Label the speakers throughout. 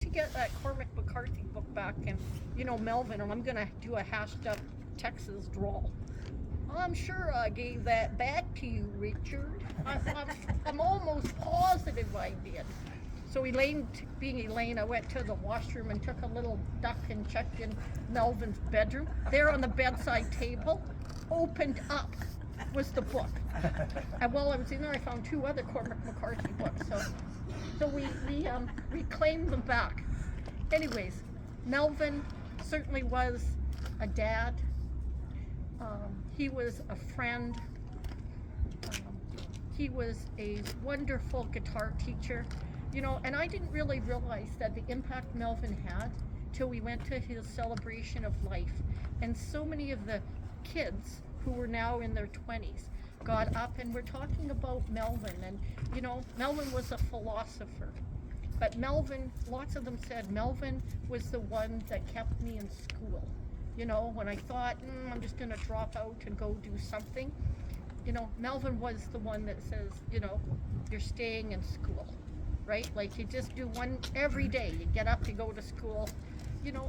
Speaker 1: to get that Cormac McCarthy book back, and Melvin, and I'm gonna do a hashed up Texas drawl. I'm sure I gave that back to you, Richard. I'm almost positive I did. So Elaine, being Elaine, I went to the washroom and took a little duck and checked in Melvin's bedroom. There on the bedside table, opened up, was the book. And while I was in there, I found 2 other Cormac McCarthy books. So we reclaimed them back. Anyways, Melvin certainly was a dad. He was a friend. He was a wonderful guitar teacher, and I didn't really realize that the impact Melvin had till we went to his celebration of life. And so many of the kids who were now in their 20s got up and were talking about Melvin. And, Melvin was a philosopher. But Melvin, lots of them said Melvin was the one that kept me in school. When I thought, I'm just going to drop out and go do something, Melvin was the one that says, you're staying in school, right? Like you just do one every day. You get up, you go to school,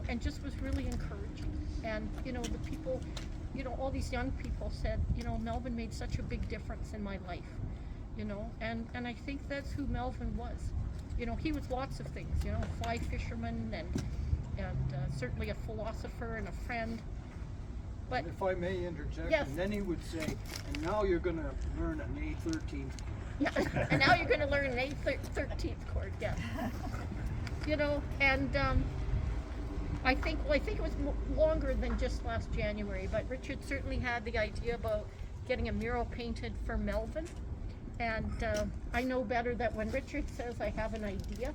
Speaker 1: and just was really encouraging. And, the people, all these young people said, Melvin made such a big difference in my life, and I think that's who Melvin was. He was lots of things, fly fisherman and certainly a philosopher and a friend. But
Speaker 2: if I may interject,
Speaker 1: yes.
Speaker 2: And then he would say, and now you're going to learn an A13.
Speaker 1: Yeah, and now you're going to learn an A13th chord, yeah. And I think it was longer than just last January, but Richard certainly had the idea about getting a mural painted for Melvin. And I know better that when Richard says I have an idea,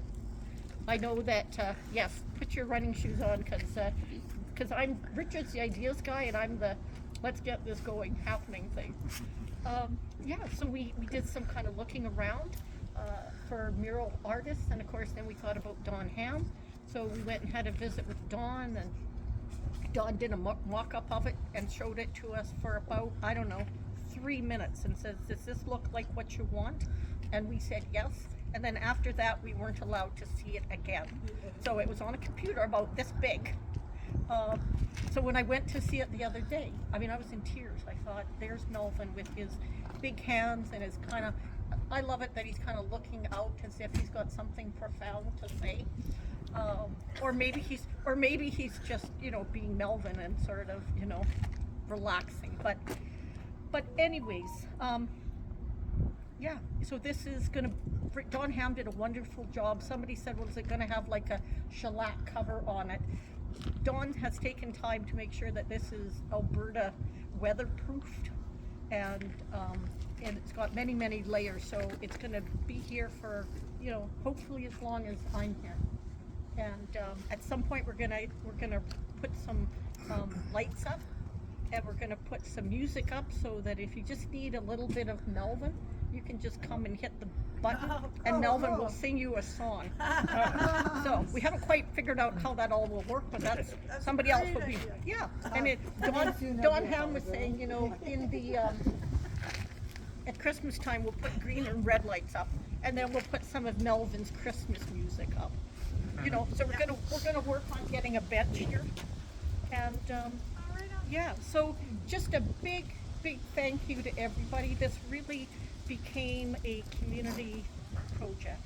Speaker 1: I know that, yes, put your running shoes on, because Richard's the ideas guy, and I'm the let's get this going, happening thing. So we did some kind of looking around for mural artists, and of course then we thought about Don Hamm. So we went and had a visit with Don, and Don did a mock-up of it and showed it to us for about, 3 minutes, and says, does this look like what you want? And we said yes. And then after that, we weren't allowed to see it again. So it was on a computer about this big. So when I went to see it the other day, I was in tears. I thought, there's Melvin with his big hands and his kind of, I love it that he's kind of looking out as if he's got something profound to say. Or maybe he's just, being Melvin and sort of, relaxing. But anyways, yeah, so this is going to, Don Hamm did a wonderful job. Somebody said, well, is it going to have like a shellac cover on it? Don has taken time to make sure that this is Alberta weatherproofed, and it's got many, many layers, so it's going to be here for, hopefully as long as I'm here. And at some point we're gonna put some lights up, and we're gonna put some music up, so that if you just need a little bit of Melvin, you can just come and hit the button, and Melvin will sing you a song. So we haven't quite figured out how that all will work, but that's somebody else will be. Yeah, and Don Hamm was saying, in the at Christmas time we'll put green and red lights up, and then we'll put some of Melvin's Christmas music up. So we're gonna work on getting a bench here, and yeah. So just a big thank you to everybody. This really became a community project.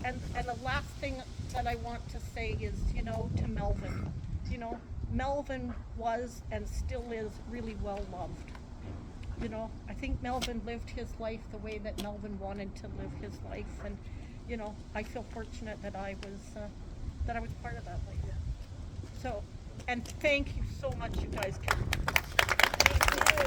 Speaker 1: And the last thing that I want to say is, to Melvin, Melvin was and still is really well loved. I think Melvin lived his life the way that Melvin wanted to live his life, and I feel fortunate that I was part of that life. So, and thank you so much, you guys.